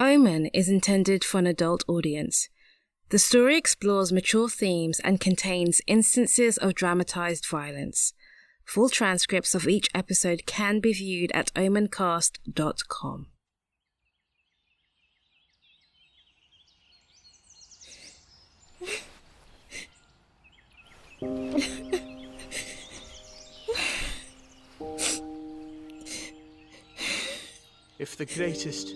Omen is intended for an adult audience. The story explores mature themes and contains instances of dramatized violence. Full transcripts of each episode can be viewed at omencast.com. If the greatest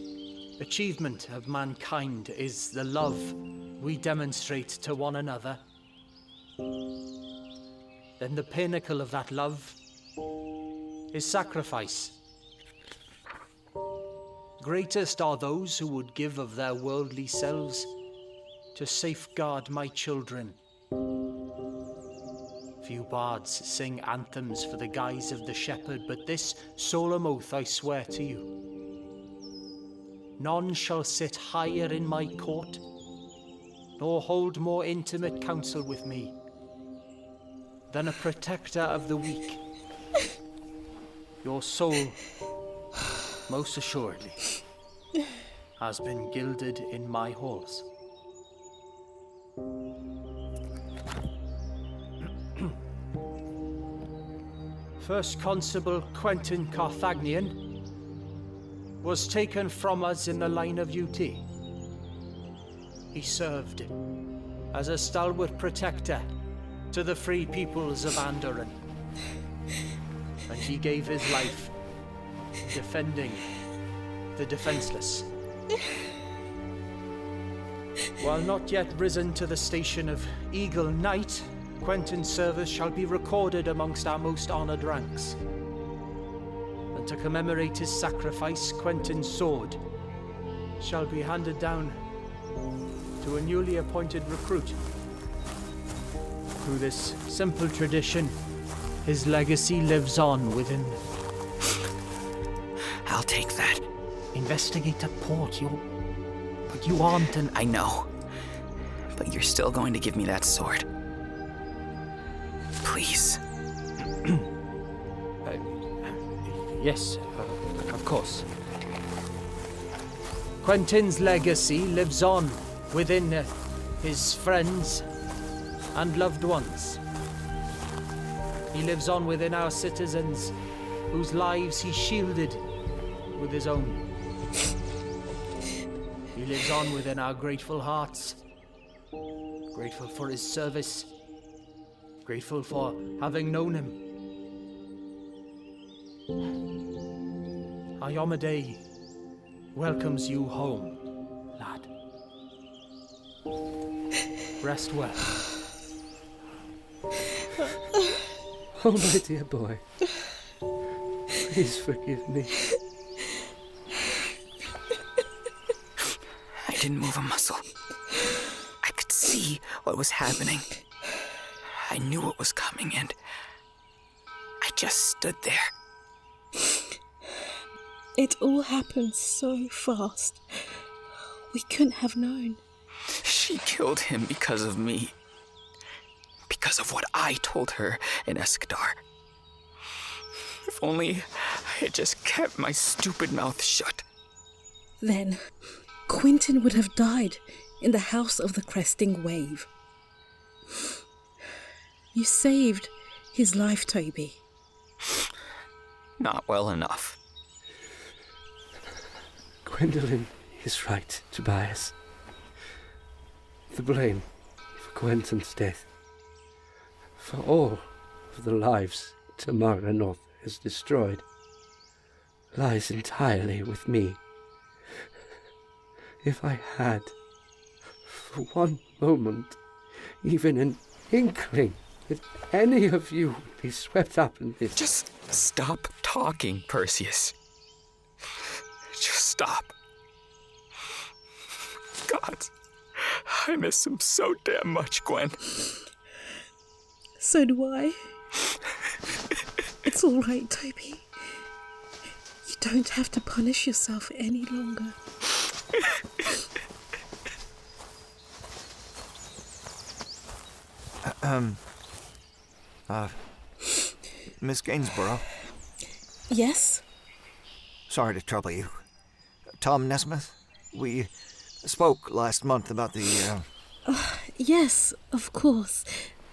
achievement of mankind is the love we demonstrate to one another, then the pinnacle of that love is sacrifice. Greatest are those who would give of their worldly selves to safeguard my children. Few bards sing anthems for the guise of the shepherd, but this solemn oath I swear to you. None shall sit higher in my court, nor hold more intimate counsel with me than a protector of the weak. Your soul, most assuredly, has been gilded in my halls. First Constable Quentin Carthaginian was taken from us in the line of duty. He served as a stalwart protector to the free peoples of Andoran, and he gave his life defending the defenseless. While not yet risen to the station of Eagle Knight, Quentin's service shall be recorded amongst our most honored ranks. And to commemorate his sacrifice, Quentin's sword shall be handed down to a newly appointed recruit. Through this simple tradition, his legacy lives on within. I'll take that. Investigator Port, but you aren't an... I know. But you're still going to give me that sword. Please. Yes, of course. Quentin's legacy lives on within his friends and loved ones. He lives on within our citizens, whose lives he shielded with his own. He lives on within our grateful hearts, grateful for his service, grateful for having known him. Iomedae welcomes you home, lad. Rest well. Oh, my dear boy. Please forgive me. I didn't move a muscle. I could see what was happening. I knew what was coming, and I just stood there. It all happened so fast. We couldn't have known. She killed him because of me. Because of what I told her in Escadar. If only I had just kept my stupid mouth shut. Then, Quentin would have died in the House of the Cresting Wave. You saved his life, Toby. Not well enough. Gwendolyn is right, Tobias. The blame for Quentin's death, for all of the lives Tamara North has destroyed, lies entirely with me. If I had, for one moment, even an inkling that any of you would be swept up in this... Just stop talking, Perseus. Just stop. God, I miss him so damn much, Gwen. So do I. It's all right, Toby. You don't have to punish yourself any longer. Miss Gainsborough? Yes? Sorry to trouble you. Tom Nesmith? We spoke last month about the, Yes, of course.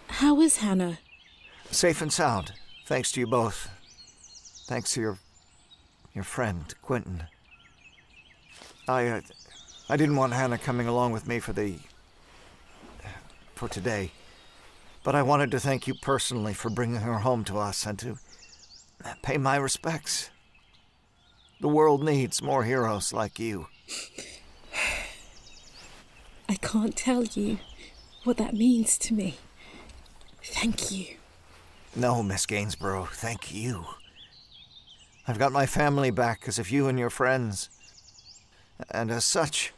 How is Hannah? safe and sound, thanks to you both. Thanks to your friend, Quentin. I didn't want Hannah coming along with me for today. But I wanted to thank you personally for bringing her home to us and to pay my respects. The world needs more heroes like you. I can't tell you what that means to me. Thank you. No, Miss Gainsborough, thank you. I've got my family back because of you and your friends. And as such...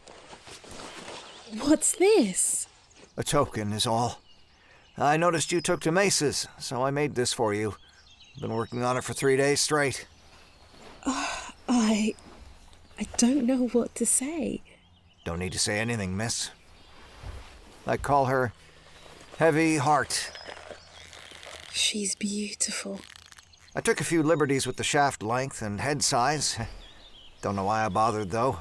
What's this? A token is all. I noticed you took to maces, so I made this for you. Been working on it for 3 days straight. I don't know what to say. Don't need to say anything, miss. I call her Heavy Heart. She's beautiful. I took a few liberties with the shaft length and head size. Don't know why I bothered, though.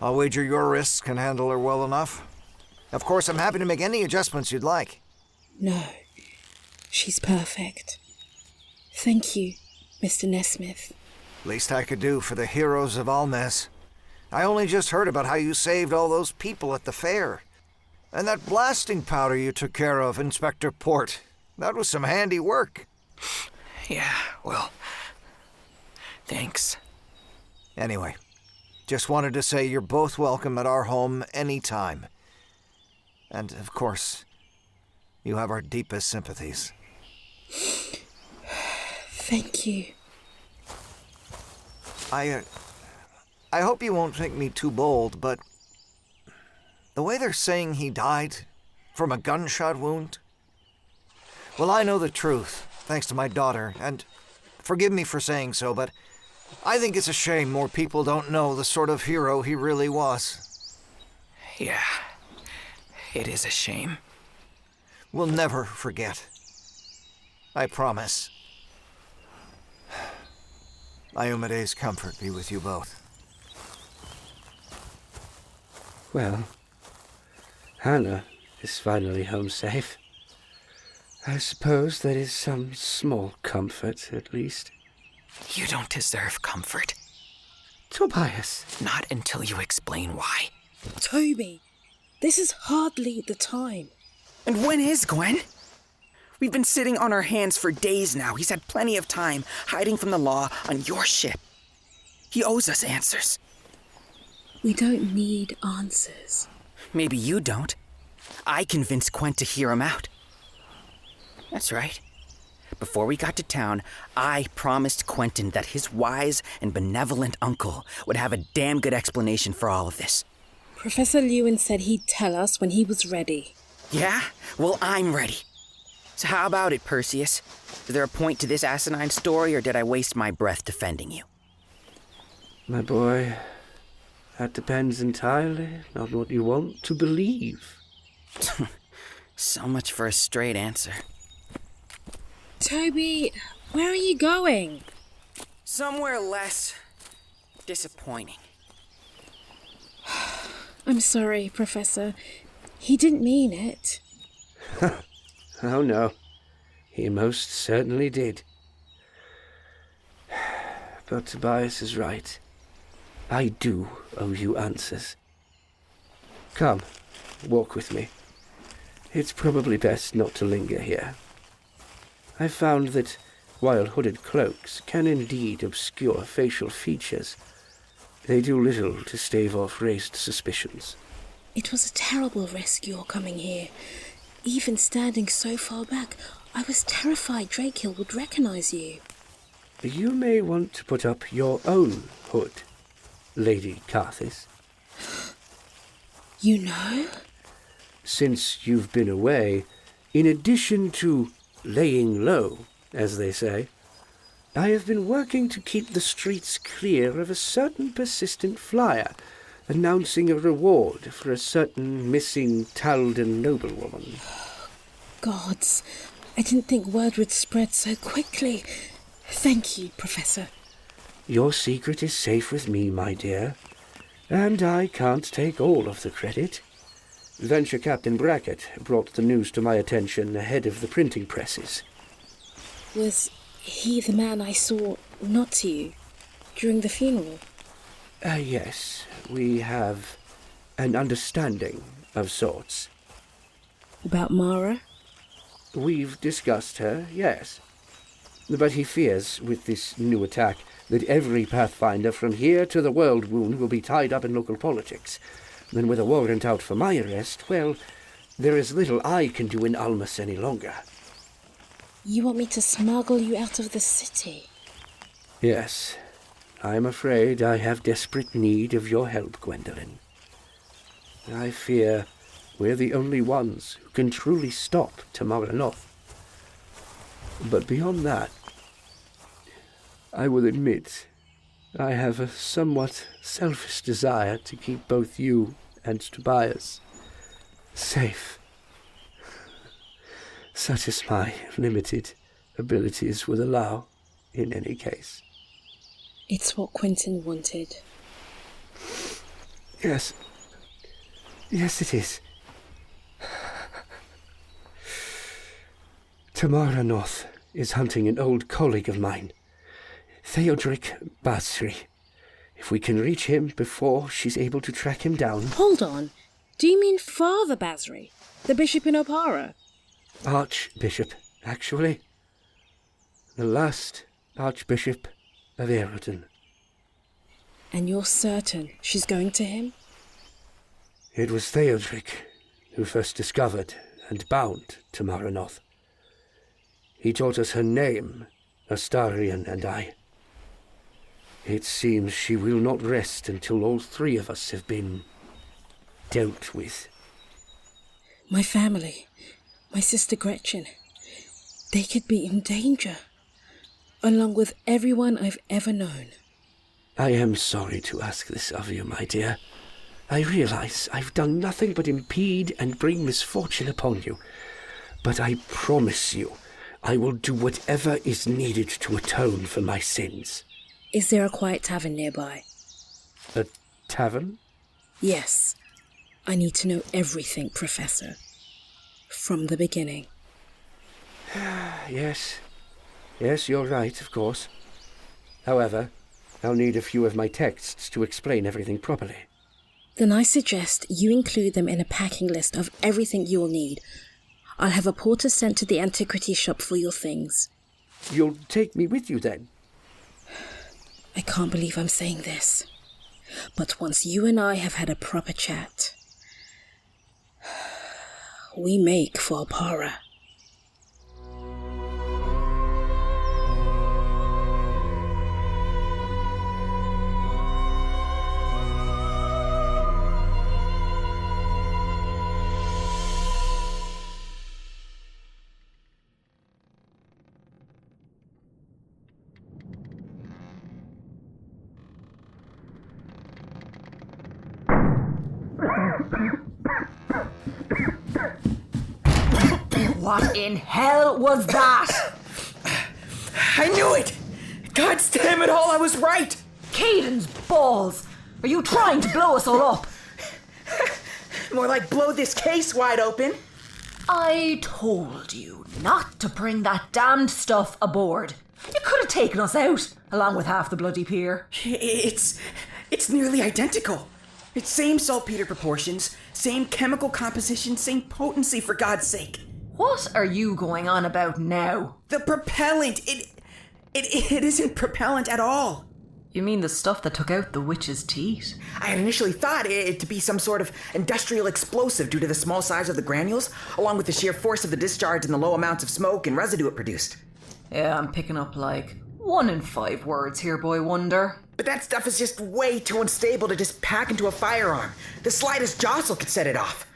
I'll wager your wrists can handle her well enough. Of course, I'm happy to make any adjustments you'd like. No, she's perfect. Thank you, Mr. Nesmith. Least I could do for the heroes of Almes. I only just heard about how you saved all those people at the fair. And that blasting powder you took care of, Inspector Port. That was some handy work. Yeah, well, thanks. Anyway, just wanted to say you're both welcome at our home anytime. And, of course, you have our deepest sympathies. Thank you. I hope you won't think me too bold, but the way they're saying he died from a gunshot wound, well, I know the truth, thanks to my daughter, and forgive me for saying so, but I think it's a shame more people don't know the sort of hero he really was. Yeah, it is a shame. We'll never forget. I promise. Iomede's comfort be with you both. Well, Hannah is finally home safe. I suppose that is some small comfort, at least. You don't deserve comfort. Tobias! Not until you explain why. Toby, this is hardly the time. And when is Gwen? We've been sitting on our hands for days now. He's had plenty of time hiding from the law on your ship. He owes us answers. We don't need answers. Maybe you don't. I convinced Quent to hear him out. That's right. Before we got to town, I promised Quentin that his wise and benevolent uncle would have a damn good explanation for all of this. Professor Lewin said he'd tell us when he was ready. Yeah? Well, I'm ready. So how about it, Perseus? Is there a point to this asinine story, or did I waste my breath defending you? My boy, that depends entirely on what you want to believe. So much for a straight answer. Toby, where are you going? Somewhere less disappointing. I'm sorry, Professor. He didn't mean it. Oh no, he most certainly did. But Tobias is right. I do owe you answers. Come, walk with me. It's probably best not to linger here. I've found that while hooded cloaks can indeed obscure facial features, they do little to stave off raised suspicions. It was a terrible risk your coming here. Even standing so far back, I was terrified Drakehill would recognize you. You may want to put up your own hood, Lady Carthis. You know? Since you've been away, in addition to laying low, as they say, I have been working to keep the streets clear of a certain persistent flyer announcing a reward for a certain missing Talden noblewoman. Gods, I didn't think word would spread so quickly. Thank you, Professor. Your secret is safe with me, my dear. And I can't take all of the credit. Venture Captain Brackett brought the news to my attention ahead of the printing presses. Was he the man I saw nod to you during the funeral? Yes, we have an understanding of sorts. About Mara? We've discussed her, yes. But he fears, with this new attack, that every Pathfinder from here to the World Wound will be tied up in local politics. And with a warrant out for my arrest, well, there is little I can do in Almas any longer. You want me to smuggle you out of the city? Yes. I'm afraid I have desperate need of your help, Gwendolyn. I fear we're the only ones who can truly stop Tamara North. But beyond that, I will admit I have a somewhat selfish desire to keep both you and Tobias safe. Such as my limited abilities will allow, in any case. It's what Quentin wanted. Yes. Yes, it is. Tamara North is hunting an old colleague of mine, Theodoric Basri. If we can reach him before she's able to track him down... Hold on. Do you mean Father Basri, the bishop in Opara? Archbishop, actually. The last Archbishop of Eredon. And you're certain she's going to him? It was Theodoric who first discovered and bound Tamara North. He taught us her name, Astarion and I. It seems she will not rest until all three of us have been dealt with. My family, my sister Gretchen, they could be in danger, along with everyone I've ever known. I am sorry to ask this of you, my dear. I realize I've done nothing but impede and bring misfortune upon you. But I promise you, I will do whatever is needed to atone for my sins. Is there a quiet tavern nearby? A tavern? Yes. I need to know everything, Professor. From the beginning. Yes. Yes, you're right, of course. However, I'll need a few of my texts to explain everything properly. Then I suggest you include them in a packing list of everything you'll need. I'll have a porter sent to the antiquity shop for your things. You'll take me with you, then? I can't believe I'm saying this. But once you and I have had a proper chat, we make for Opara. What in hell was that? I knew it! God damn it all, I was right! Caden's balls! Are you trying to blow us all up? More like blow this case wide open. I told you not to bring that damned stuff aboard. You could have taken us out, along with half the bloody pier. It's nearly identical. It's same saltpeter proportions, same chemical composition, same potency, for God's sake. What are you going on about now? The propellant, it isn't propellant at all. You mean the stuff that took out the witch's teat? I had initially thought it to be some sort of industrial explosive due to the small size of the granules, along with the sheer force of the discharge and the low amounts of smoke and residue it produced. Yeah, I'm picking up like 1 in 5 words here, boy wonder. But that stuff is just way too unstable to just pack into a firearm. The slightest jostle could set it off.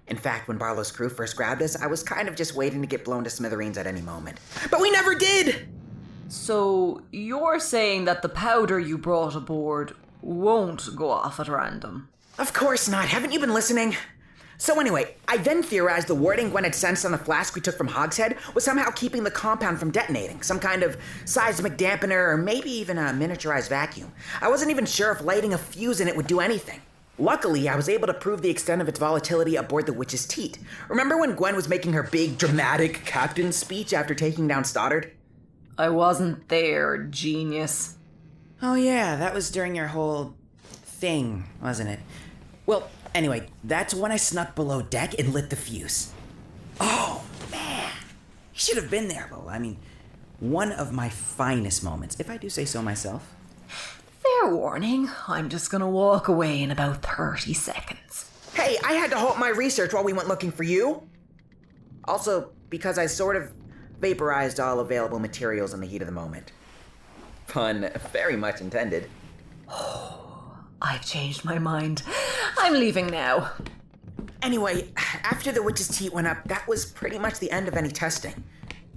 In fact, when Barlow's crew first grabbed us, I was kind of just waiting to get blown to smithereens at any moment. But we never did! So, you're saying that the powder you brought aboard won't go off at random? Of course not. Haven't you been listening? So anyway, I then theorized the wording Gwen had sensed on the flask we took from Hogshead was somehow keeping the compound from detonating. Some kind of seismic dampener or maybe even a miniaturized vacuum. I wasn't even sure if lighting a fuse in it would do anything. Luckily, I was able to prove the extent of its volatility aboard the Witch's Teat. Remember when Gwen was making her big, dramatic captain's speech after taking down Stoddard? I wasn't there, genius. Oh yeah, that was during your whole thing, wasn't it? Well, anyway, that's when I snuck below deck and lit the fuse. Oh, man. You should have been there, Lola. I mean, one of my finest moments, if I do say so myself. Fair warning, I'm just gonna walk away in about 30 seconds. Hey, I had to halt my research while we went looking for you. Also, because I sort of vaporized all available materials in the heat of the moment. Pun very much intended. I've changed my mind. I'm leaving now. Anyway, after the Witch's Teat went up, that was pretty much the end of any testing.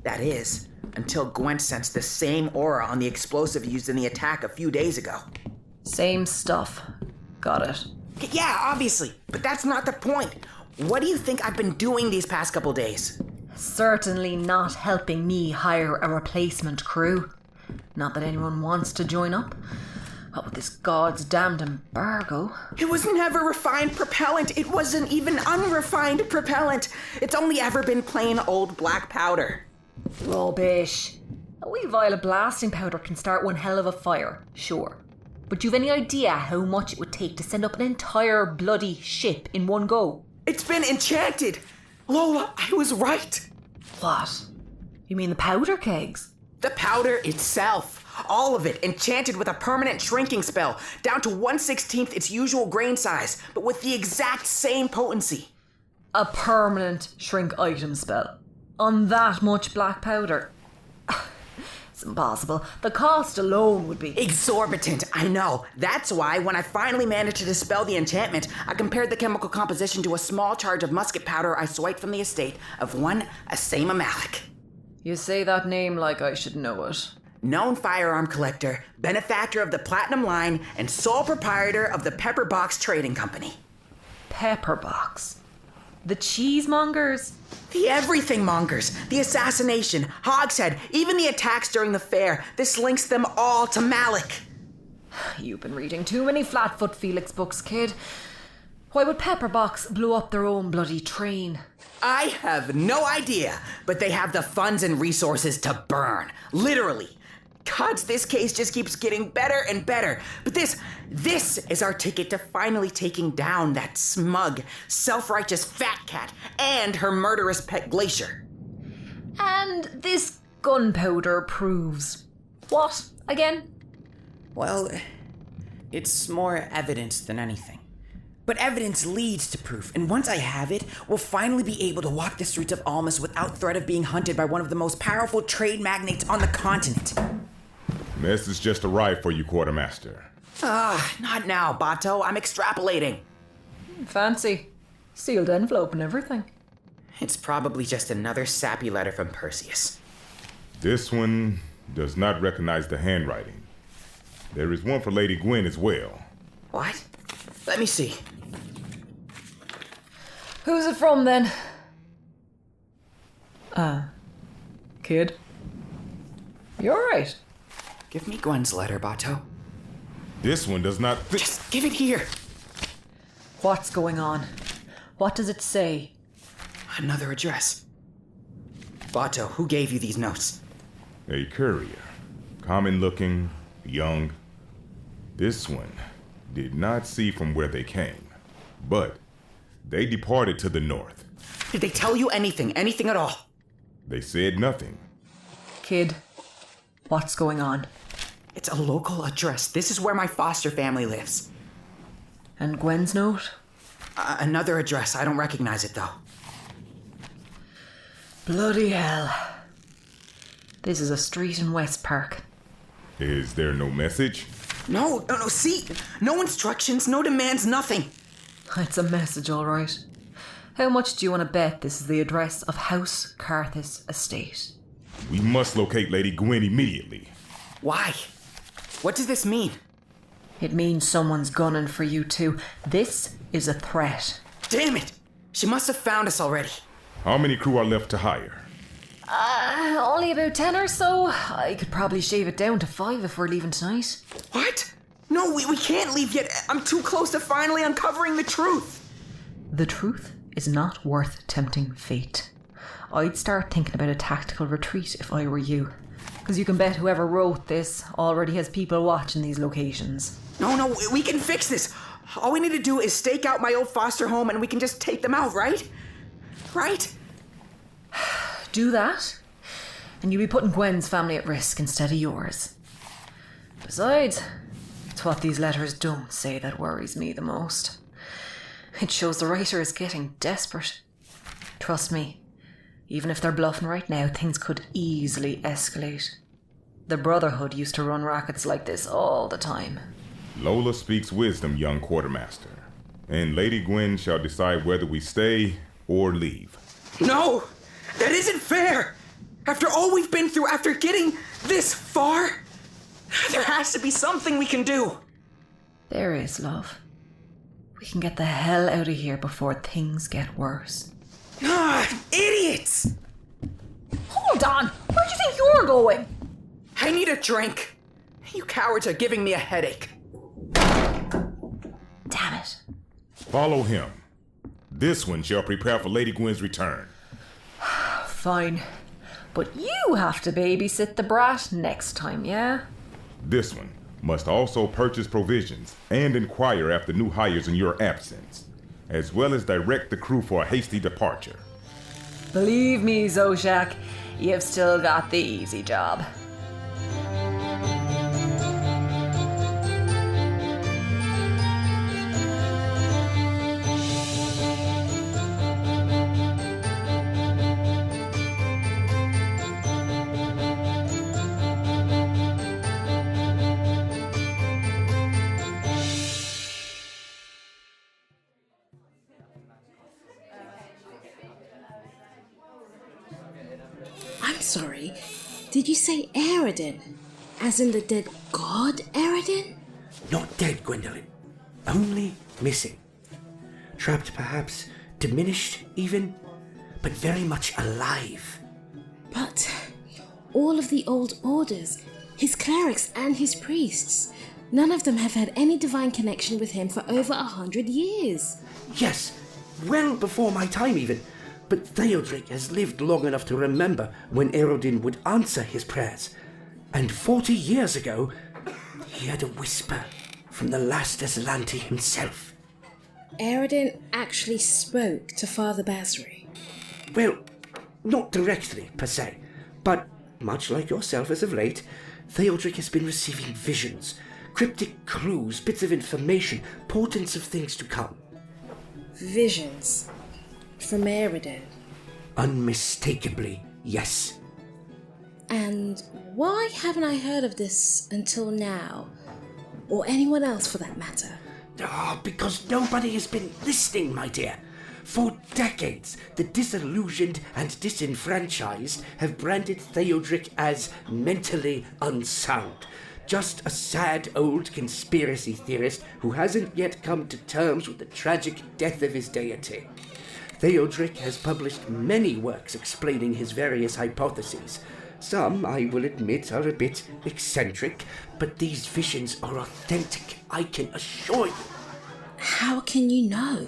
That is, until Gwen sensed the same aura on the explosive used in the attack a few days ago. Same stuff. Got it. Yeah, obviously, but that's not the point. What do you think I've been doing these past couple days? Certainly not helping me hire a replacement crew. Not that anyone wants to join up. What with this god's damned embargo? It was never refined propellant. It wasn't even unrefined propellant. It's only ever been plain old black powder. Rubbish. A wee vial of blasting powder can start one hell of a fire, sure. But you've any idea how much it would take to send up an entire bloody ship in one go? It's been enchanted. Lola, I was right. What? You mean the powder kegs? The powder itself. All of it enchanted with a permanent shrinking spell, down to 1/16 its usual grain size, but with the exact same potency. A permanent shrink item spell. On that much black powder. It's impossible. The cost alone would be exorbitant, I know. That's why when I finally managed to dispel the enchantment, I compared the chemical composition to a small charge of musket powder I swiped from the estate of one Asama Malik. You say that name like I should know it. Known firearm collector, benefactor of the Platinum Line, and sole proprietor of the Pepperbox Trading Company. Pepperbox? The cheesemongers? The everything mongers, the assassination, Hogshead, even the attacks during the fair. This links them all to Malik. You've been reading too many Flatfoot Felix books, kid. Why would Pepperbox blow up their own bloody train? I have no idea, but they have the funds and resources to burn. Literally. Gods, this case just keeps getting better and better. But this is our ticket to finally taking down that smug, self-righteous fat cat and her murderous pet Glacier. And this gunpowder proves what, again? Well, it's more evidence than anything. But evidence leads to proof, and once I have it, we'll finally be able to walk the streets of Almas without threat of being hunted by one of the most powerful trade magnates on the continent. Message just arrived for you, Quartermaster. Not now, Bato. I'm extrapolating. Fancy. Sealed envelope and everything. It's probably just another sappy letter from Perseus. This one does not recognize the handwriting. There is one for Lady Gwen as well. What? Let me see. Who's it from, then? Kid? You alright? Give me Gwen's letter, Bato. This one does not... Just give it here. What's going on? What does it say? Another address. Bato, who gave you these notes? A courier. Common looking, young. This one did not see from where they came, but they departed to the north. Did they tell you anything? Anything at all? They said nothing. Kid, what's going on? It's a local address. This is where my foster family lives. And Gwen's note? Another address. I don't recognize it, though. Bloody hell. This is a street in West Park. Is there no message? No, see? No instructions, no demands, nothing. It's a message, all right. How much do you want to bet this is the address of House Carthus Estate? We must locate Lady Gwen immediately. Why? What does this mean? It means someone's gunning for you too. This is a threat. Damn it! She must have found us already. How many crew are left to hire? Only about 10 or so. I could probably shave it down to 5 if we're leaving tonight. What? No, we can't leave yet. I'm too close to finally uncovering the truth. The truth is not worth tempting fate. I'd start thinking about a tactical retreat if I were you. Because you can bet whoever wrote this already has people watching these locations. No, we can fix this. All we need to do is stake out my old foster home and we can just take them out, right? Right? Do that, and you'll be putting Gwen's family at risk instead of yours. Besides, it's what these letters don't say that worries me the most. It shows the writer is getting desperate. Trust me, even if they're bluffing right now, things could easily escalate. The Brotherhood used to run rackets like this all the time. Lola speaks wisdom, young quartermaster. And Lady Gwen shall decide whether we stay or leave. No! That isn't fair! After all we've been through, after getting this far, there has to be something we can do. There is, love. We can get the hell out of here before things get worse. Idiots! Hold on! Where do you think you're going? I need a drink. You cowards are giving me a headache. Damn it. Follow him. This one shall prepare for Lady Gwen's return. Fine. But you have to babysit the brat next time, yeah? This one must also purchase provisions and inquire after new hires in your absence, as well as direct the crew for a hasty departure. Believe me, Zoshak, you've still got the easy job. I'm sorry, did you say Aerodin? As in the dead god Aerodin? Not dead, Gwendolyn. Only missing. Trapped perhaps, diminished even, but very much alive. But all of the old orders, his clerics and his priests, none of them have had any divine connection with him for over 100 years. Yes, well before my time even. But Theodric has lived long enough to remember when Aerodin would answer his prayers. And 40 years ago, he had a whisper from the last Aslanti himself. Aerodin actually spoke to Father Basri. Well, not directly, per se, but much like yourself as of late, Theodric has been receiving visions, cryptic clues, bits of information, portents of things to come. Visions. From Aerodin. Unmistakably, yes. And why haven't I heard of this until now? Or anyone else for that matter? Because nobody has been listening, my dear. For decades, the disillusioned and disenfranchised have branded Theodric as mentally unsound. Just a sad old conspiracy theorist who hasn't yet come to terms with the tragic death of his deity. Theodric has published many works explaining his various hypotheses. Some, I will admit, are a bit eccentric, but these visions are authentic, I can assure you. How can you know?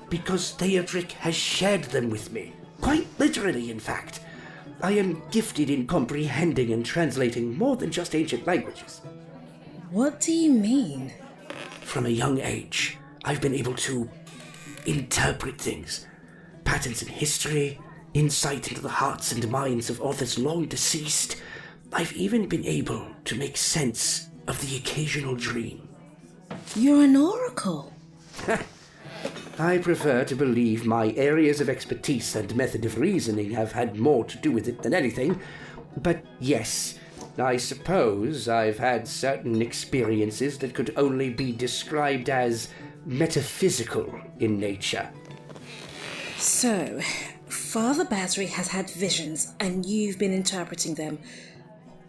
Because Theodric has shared them with me. Quite literally, in fact. I am gifted in comprehending and translating more than just ancient languages. What do you mean? From a young age, I've been able to interpret things. Patterns in history, insight into the hearts and minds of authors long deceased. I've even been able to make sense of the occasional dream. You're an oracle. I prefer to believe my areas of expertise and method of reasoning have had more to do with it than anything. But yes, I suppose I've had certain experiences that could only be described as metaphysical in nature. So, Father Basri has had visions and you've been interpreting them.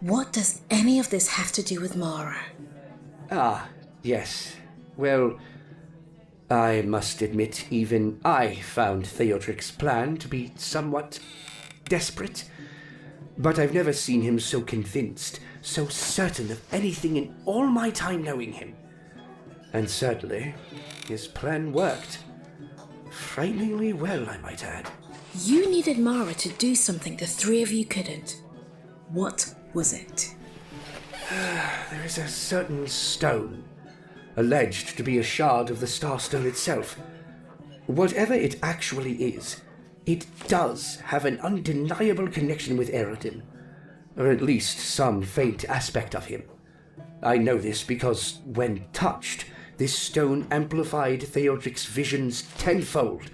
What does any of this have to do with Mara? Yes. Well, I must admit, even I found Theodric's plan to be somewhat desperate. But I've never seen him so convinced, so certain of anything in all my time knowing him. And certainly, his plan worked. Frighteningly well, I might add. You needed Mara to do something the three of you couldn't. What was it? There is a certain stone, alleged to be a shard of the Starstone itself. Whatever it actually is, it does have an undeniable connection with Eredin, or at least some faint aspect of him. I know this because, when touched, this stone amplified Theodric's visions tenfold,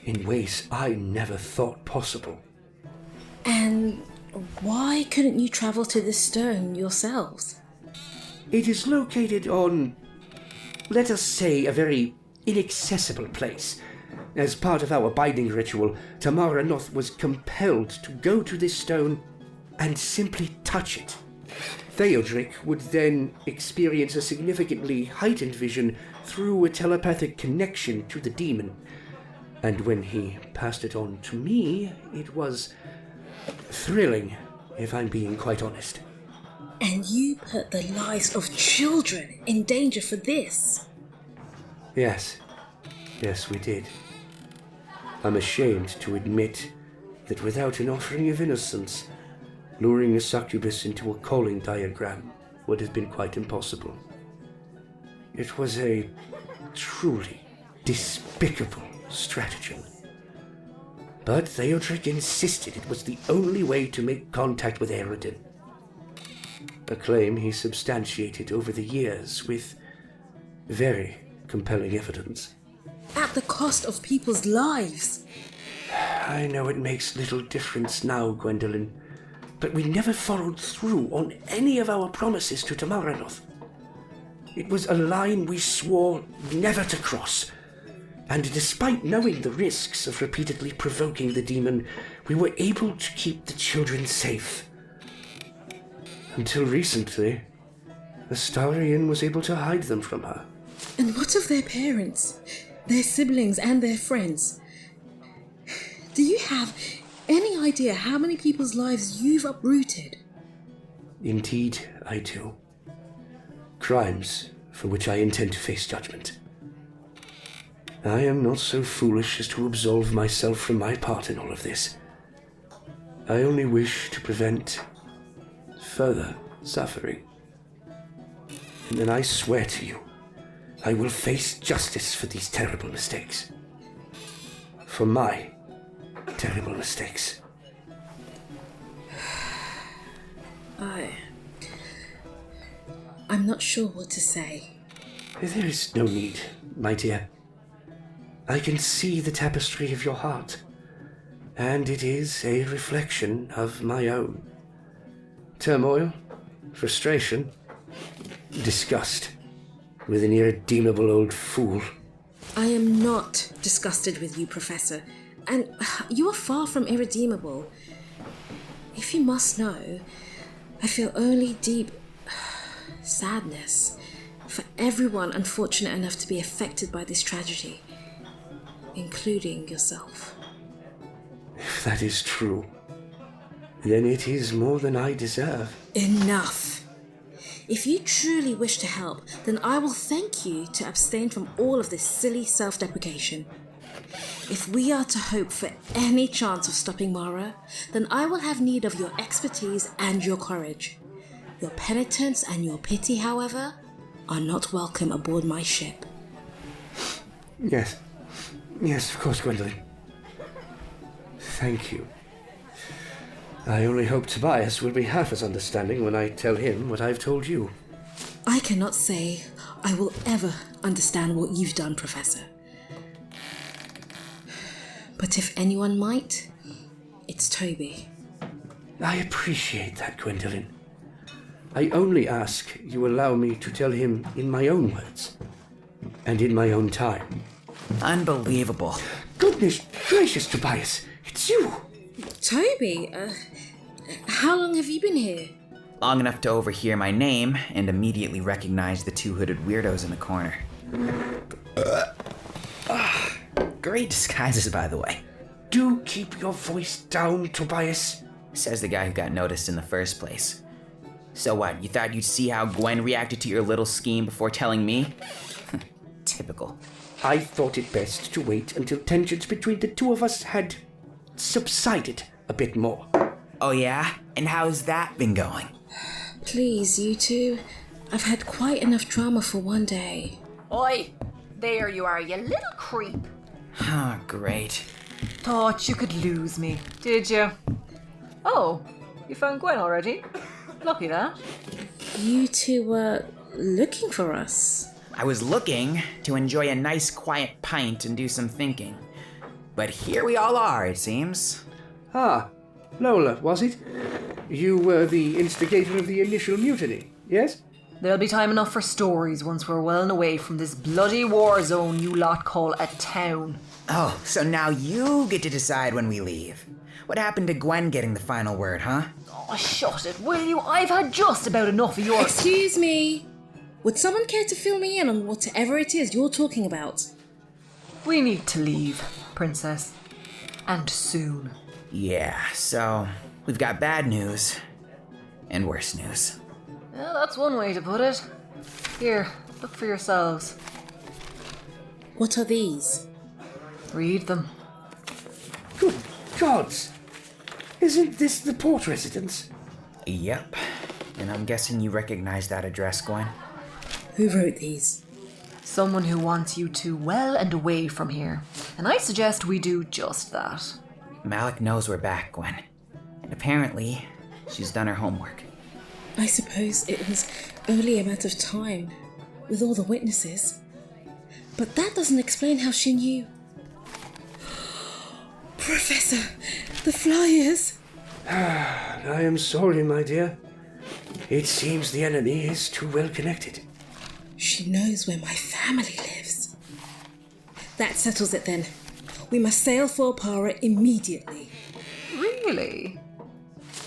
in ways I never thought possible. And why couldn't you travel to this stone yourselves? It is located on, let us say, a very inaccessible place. As part of our binding ritual, Tamara Noth was compelled to go to this stone and simply touch it. Theodric would then experience a significantly heightened vision through a telepathic connection to the demon. And when he passed it on to me, it was thrilling, if I'm being quite honest. And you put the lives of children in danger for this? Yes, we did. I'm ashamed to admit that without an offering of innocence, luring a succubus into a calling diagram would have been quite impossible. It was a truly despicable stratagem. But Theodric insisted it was the only way to make contact with Eredin. A claim he substantiated over the years with very compelling evidence. At the cost of people's lives. I know it makes little difference now, Gwendolyn, but we never followed through on any of our promises to Tamara Noth. It was a line we swore never to cross, and despite knowing the risks of repeatedly provoking the demon, we were able to keep the children safe. Until recently, Astarion was able to hide them from her. And what of their parents, their siblings and their friends? Do you have any idea how many people's lives you've uprooted? Indeed, I do. Crimes for which I intend to face judgment. I am not so foolish as to absolve myself from my part in all of this. I only wish to prevent further suffering. And then I swear to you, I will face justice for these terrible mistakes. For my terrible mistakes. I'm not sure what to say. There is no need, my dear. I can see the tapestry of your heart, and it is a reflection of my own. Turmoil, frustration, disgust with an irredeemable old fool. I am not disgusted with you, Professor, and you are far from irredeemable. If you must know, I feel only deep sadness for everyone unfortunate enough to be affected by this tragedy, including yourself. If that is true, then it is more than I deserve. Enough! If you truly wish to help, then I will thank you to abstain from all of this silly self-deprecation. If we are to hope for any chance of stopping Mara, then I will have need of your expertise and your courage. Your penitence and your pity, however, are not welcome aboard my ship. Yes, of course, Gwendolyn. Thank you. I only hope Tobias will be half as understanding when I tell him what I've told you. I cannot say I will ever understand what you've done, Professor. But if anyone might, it's Toby. I appreciate that, Gwendolyn. I only ask you allow me to tell him in my own words, and in my own time. Unbelievable. Goodness gracious, Tobias, it's you! Toby, how long have you been here? Long enough to overhear my name and immediately recognize the two hooded weirdos in the corner. Great disguises, by the way. Do keep your voice down, Tobias. Says the guy who got noticed in the first place. So what, you thought you'd see how Gwen reacted to your little scheme before telling me? Typical. I thought it best to wait until tensions between the two of us had subsided a bit more. Oh yeah? And how's that been going? Please, you two. I've had quite enough drama for one day. Oi! There you are, you little creep. Ah, great. Thought you could lose me, did you? Oh, you found Gwen already? Lucky that. You two were looking for us. I was looking to enjoy a nice quiet pint and do some thinking. But here we all are, it seems. Ah, Lola, was it? You were the instigator of the initial mutiny, yes? There'll be time enough for stories once we're well and away from this bloody war zone you lot call a town. Oh, so now you get to decide when we leave. What happened to Gwen getting the final word, huh? Oh, shut it, will you? I've had just about enough of your... Excuse me. Would someone care to fill me in on whatever it is you're talking about? We need to leave, Princess. And soon. Yeah, so we've got bad news and worse news. Yeah, that's one way to put it. Here, look for yourselves. What are these? Read them. Good gods! Isn't this the port residence? Yep. And I'm guessing you recognize that address, Gwen? Who wrote these? Someone who wants you two well and away from here. And I suggest we do just that. Malik knows we're back, Gwen. And apparently, she's done her homework. I suppose it was only a matter of time, with all the witnesses. But that doesn't explain how she knew. Professor, the flyers! I am sorry, my dear. It seems the enemy is too well connected. She knows where my family lives. That settles it then. We must sail for Para immediately. Really?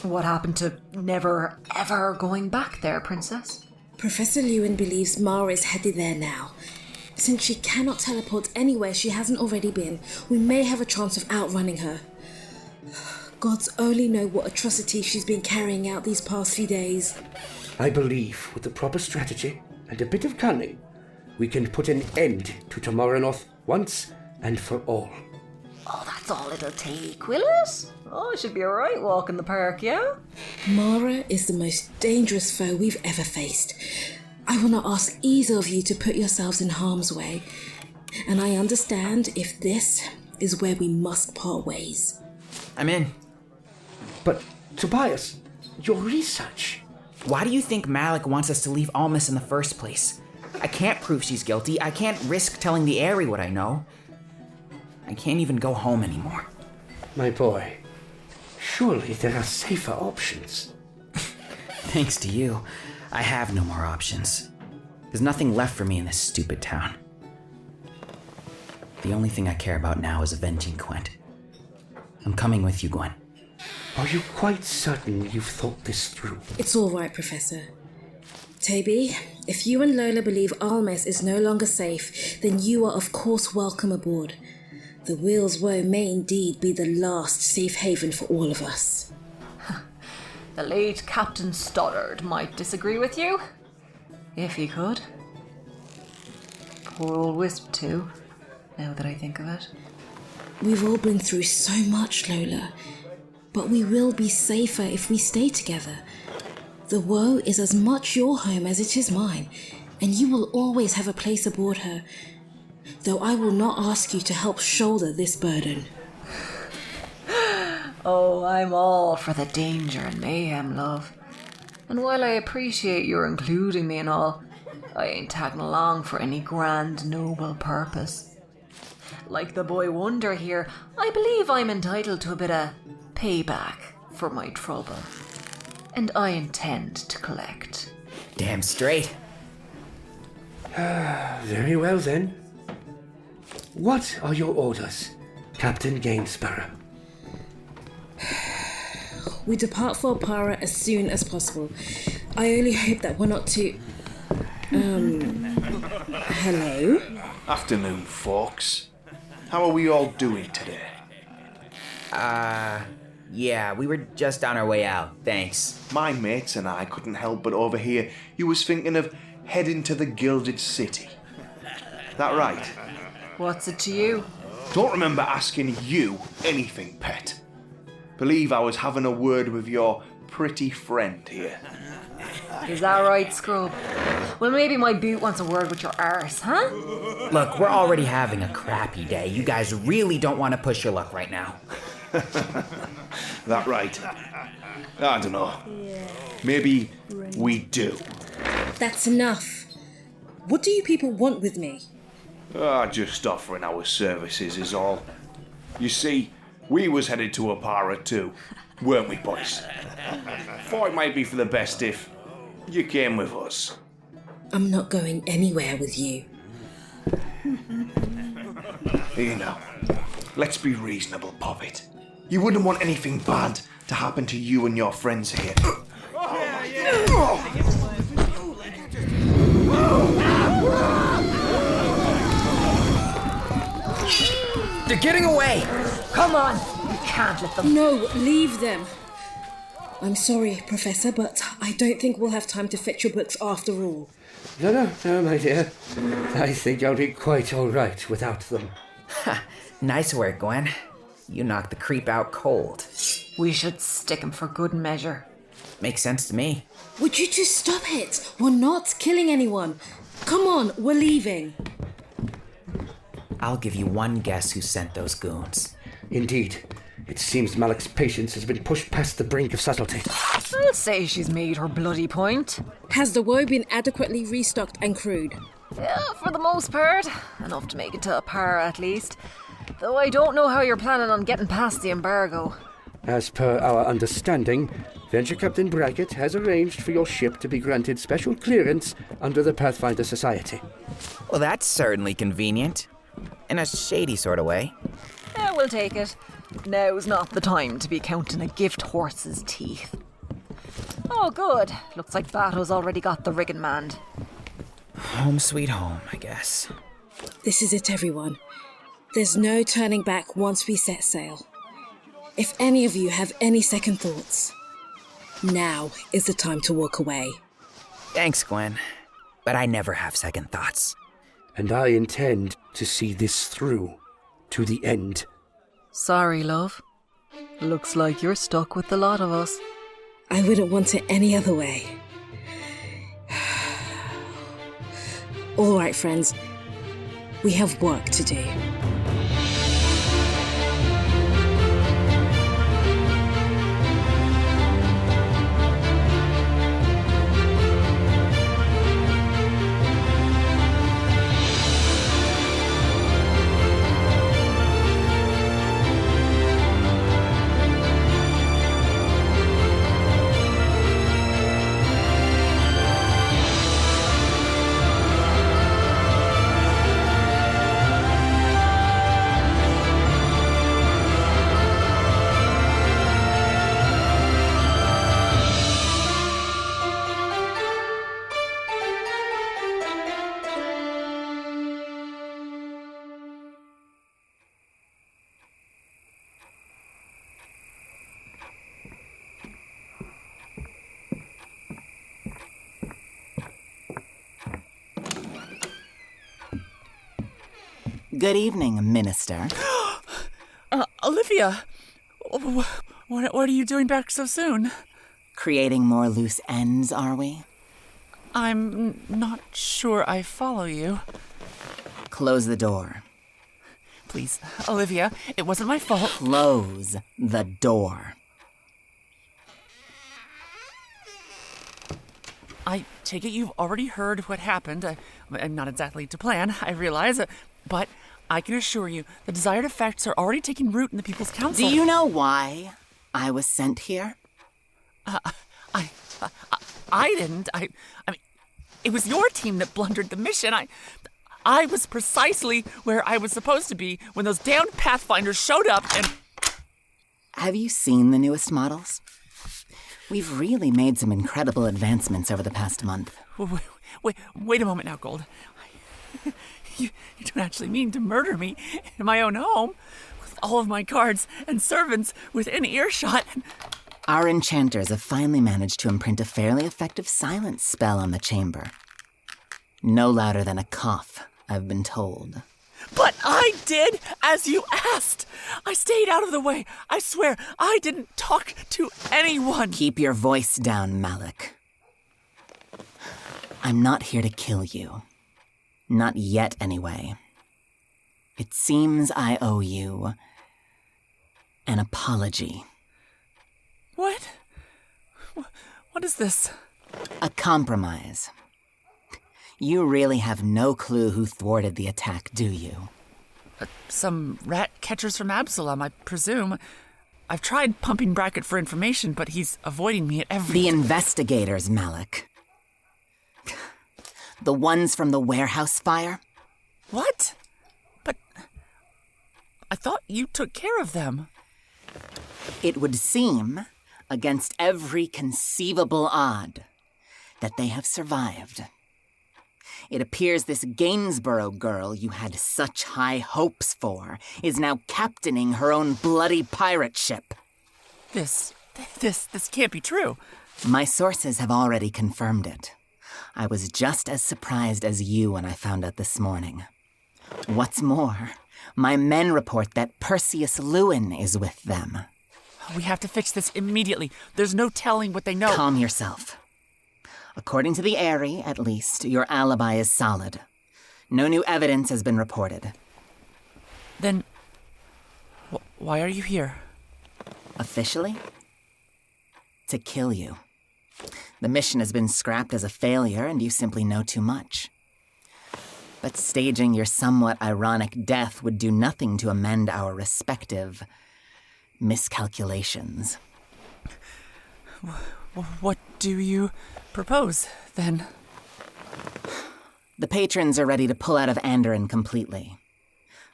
What happened to never, ever going back there, Princess? Professor Lewin believes Mara is headed there now. Since she cannot teleport anywhere she hasn't already been, we may have a chance of outrunning her. Gods only know what atrocities she's been carrying out these past few days. I believe with the proper strategy and a bit of cunning, we can put an end to Tomorrownoth once and for all. Oh, that's all it'll take, will it? Oh, it should be alright walking the park, yeah? Mara is the most dangerous foe we've ever faced. I will not ask either of you to put yourselves in harm's way, and I understand if this is where we must part ways. I'm in. But, Tobias, your research... Why do you think Malik wants us to leave Almas in the first place? I can't prove she's guilty. I can't risk telling the Aerie what I know. I can't even go home anymore. My boy, surely there are safer options. Thanks to you, I have no more options. There's nothing left for me in this stupid town. The only thing I care about now is avenging Gwent. I'm coming with you, Gwen. Are you quite certain you've thought this through? It's all right, Professor. Taby, if you and Lola believe Almas is no longer safe, then you are of course welcome aboard. The Wheel's Woe may indeed be the last safe haven for all of us. The late Captain Stoddard might disagree with you. If he could. Poor old Wisp too, now that I think of it. We've all been through so much, Lola. But we will be safer if we stay together. The Woe is as much your home as it is mine, and you will always have a place aboard her. Though I will not ask you to help shoulder this burden. Oh, I'm all for the danger and mayhem, love. And while I appreciate your including me and all, I ain't tagging along for any grand, noble purpose. Like the boy wonder here, I believe I'm entitled to a bit of payback for my trouble. And I intend to collect. Damn straight. Very well then. What are your orders, Captain Gainsborough? We depart for Para as soon as possible. I only hope that we're not too... Hello? Afternoon, folks. How are we all doing today? Yeah, we were just on our way out, thanks. My mates and I couldn't help but overhear you was thinking of heading to the Gilded City. That right? What's it to you? Don't remember asking you anything, pet. Believe I was having a word with your pretty friend here. Is that right, Scrub? Well, maybe my boot wants a word with your arse, huh? Look, we're already having a crappy day. You guys really don't want to push your luck right now. That right? I don't know. Maybe we do. That's enough. What do you people want with me? Just offering our services is all. You see, we was headed to Apara too, weren't we, boys? Thought it might be for the best if you came with us. I'm not going anywhere with you. You know, let's be reasonable, Poppet. You wouldn't want anything bad to happen to you and your friends here. They're getting away! Come on! You can't let them... No, leave them. I'm sorry, Professor, but I don't think we'll have time to fetch your books after all. No, my dear. I think I'll be quite all right without them. Nice work, Gwen. You knocked the creep out cold. We should stick him for good measure. Makes sense to me. Would you just stop it? We're not killing anyone. Come on, we're leaving. I'll give you one guess who sent those goons. Indeed. It seems Malik's patience has been pushed past the brink of subtlety. I'll say she's made her bloody point. Has the woe been adequately restocked and crewed? Yeah, for the most part. Enough to make it to a par, at least. Though I don't know how you're planning on getting past the embargo. As per our understanding, Venture Captain Brackett has arranged for your ship to be granted special clearance under the Pathfinder Society. Well, that's certainly convenient. In a shady sort of way. Yeah, we'll take it. Now's not the time to be counting a gift horse's teeth. Oh, good. Looks like Bato's already got the rigging manned. Home sweet home, I guess. This is it, everyone. There's no turning back once we set sail. If any of you have any second thoughts, now is the time to walk away. Thanks, Gwen. But I never have second thoughts. And I intend to see this through to the end. Sorry, love. Looks like you're stuck with the lot of us. I wouldn't want it any other way. All right, friends. We have work to do. Good evening, Minister. Olivia! What are you doing back so soon? Creating more loose ends, are we? I'm not sure I follow you. Close the door. Please, Olivia, it wasn't my fault. Close the door. I take it you've already heard what happened. I'm not exactly to plan, I realize, but I can assure you the desired effects are already taking root in the People's Council. Do you know why I was sent here? I didn't. I mean, it was your team that blundered the mission. I was precisely where I was supposed to be when those damned Pathfinders showed up and... Have you seen the newest models? We've really made some incredible advancements over the past month. Wait a moment now, Gold. You don't actually mean to murder me in my own home, with all of my guards and servants within earshot. Our enchanters have finally managed to imprint a fairly effective silence spell on the chamber. No louder than a cough, I've been told. But I did as you asked. I stayed out of the way. I swear, I didn't talk to anyone. Keep your voice down, Malik. I'm not here to kill you. Not yet, anyway. It seems I owe you an apology. What? What is this? A compromise. You really have no clue who thwarted the attack, do you? Some rat catchers from Absalom, I presume. I've tried pumping Brackett for information, but he's avoiding me at every... The investigators, Malik. The ones from the warehouse fire? What? But I thought you took care of them. It would seem, against every conceivable odd, that they have survived. It appears this Gainsborough girl you had such high hopes for is now captaining her own bloody pirate ship. This can't be true. My sources have already confirmed it. I was just as surprised as you when I found out this morning. What's more, my men report that Perseus Lewin is with them. We have to fix this immediately. There's no telling what they know. Calm yourself. According to the Aerie, at least, your alibi is solid. No new evidence has been reported. Then, why are you here? Officially? To kill you. The mission has been scrapped as a failure, and you simply know too much. But staging your somewhat ironic death would do nothing to amend our respective miscalculations. What do you propose, then? The patrons are ready to pull out of Andoran completely.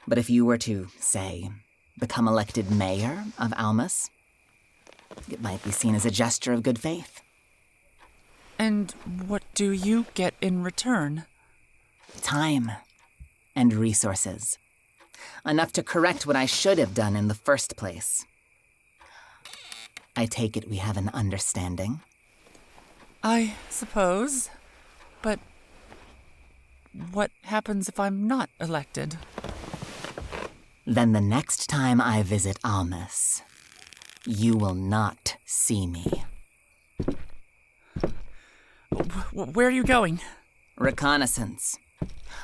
But if you were to, say, become elected mayor of Almas, it might be seen as a gesture of good faith. And what do you get in return? Time and resources. Enough to correct what I should have done in the first place. I take it we have an understanding. I suppose. But what happens if I'm not elected? Then the next time I visit Almas, you will not see me. Where are you going? Reconnaissance.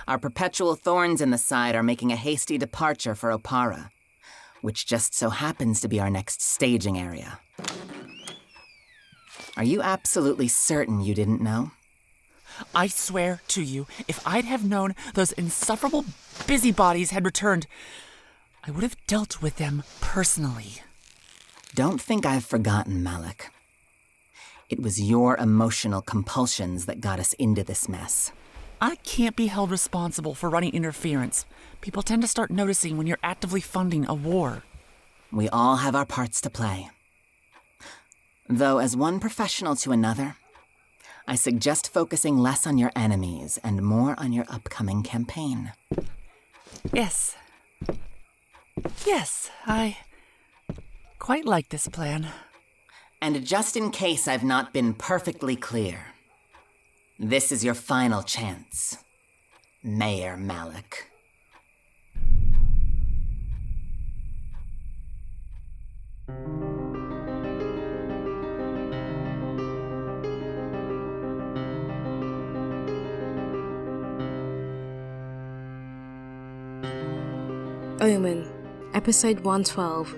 Our perpetual thorns in the side are making a hasty departure for Opara, which just so happens to be our next staging area. Are you absolutely certain you didn't know? I swear to you, if I'd have known those insufferable busybodies had returned, I would have dealt with them personally. Don't think I've forgotten, Malik. It was your emotional compulsions that got us into this mess. I can't be held responsible for running interference. People tend to start noticing when you're actively funding a war. We all have our parts to play. Though, as one professional to another, I suggest focusing less on your enemies and more on your upcoming campaign. Yes. Yes, I quite like this plan. And just in case I've not been perfectly clear, this is your final chance, Mayor Malik. Omen, Episode 112,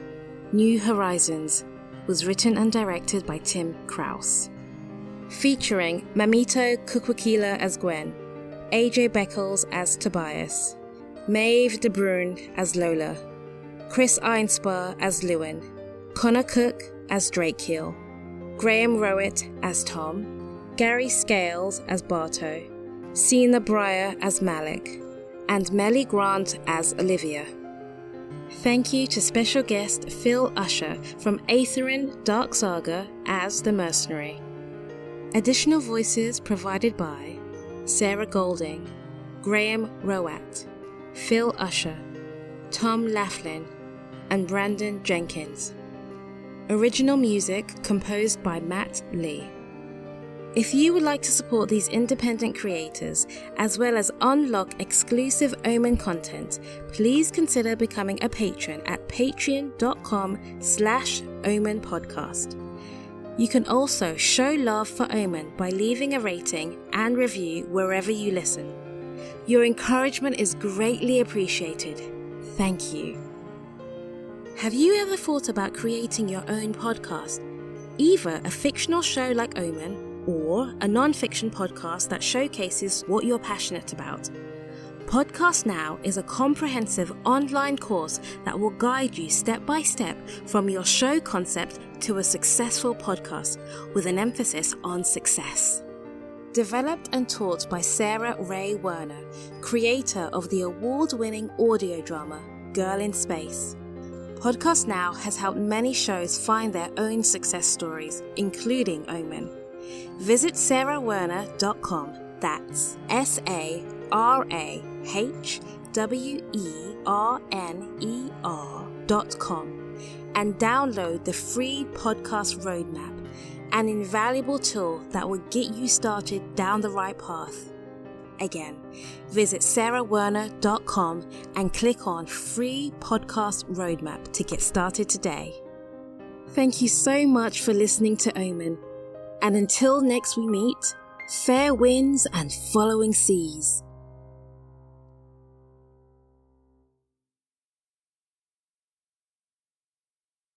New Horizons, was written and directed by Tim Krause. Featuring Mamito Kukwakila as Gwen, AJ Beckles as Tobias, Maeve De Bruyn as Lola, Chris Einspar as Lewin, Connor Cook as Drakekeel, Graham Rowett as Tom, Gary Scales as Bartow, Sina Breyer as Malik, and Melly Grant as Olivia. Thank you to special guest Phil Usher from Aetherin Dark Saga as the Mercenary. Additional voices provided by Sarah Golding, Graham Rowat, Phil Usher, Tom Laughlin, and Brandon Jenkins. Original music composed by Matt Lee. If you would like to support these independent creators, as well as unlock exclusive Omen content, please consider becoming a patron at patreon.com/Omen podcast. You can also show love for Omen by leaving a rating and review wherever you listen. Your encouragement is greatly appreciated. Thank you. Have you ever thought about creating your own podcast? Either a fictional show like Omen, or a non-fiction podcast that showcases what you're passionate about. Podcast Now is a comprehensive online course that will guide you step by step from your show concept to a successful podcast, with an emphasis on success. Developed and taught by Sarah Ray Werner, creator of the award-winning audio drama Girl in Space. Podcast Now has helped many shows find their own success stories, including Omen. Visit sarahwerner.com, that's SarahWerner.com, and download the free podcast roadmap, an invaluable tool that will get you started down the right path. Again, visit sarahwerner.com and click on Free Podcast Roadmap to get started today. Thank you so much for listening to Omen. And until next we meet, fair winds and following seas.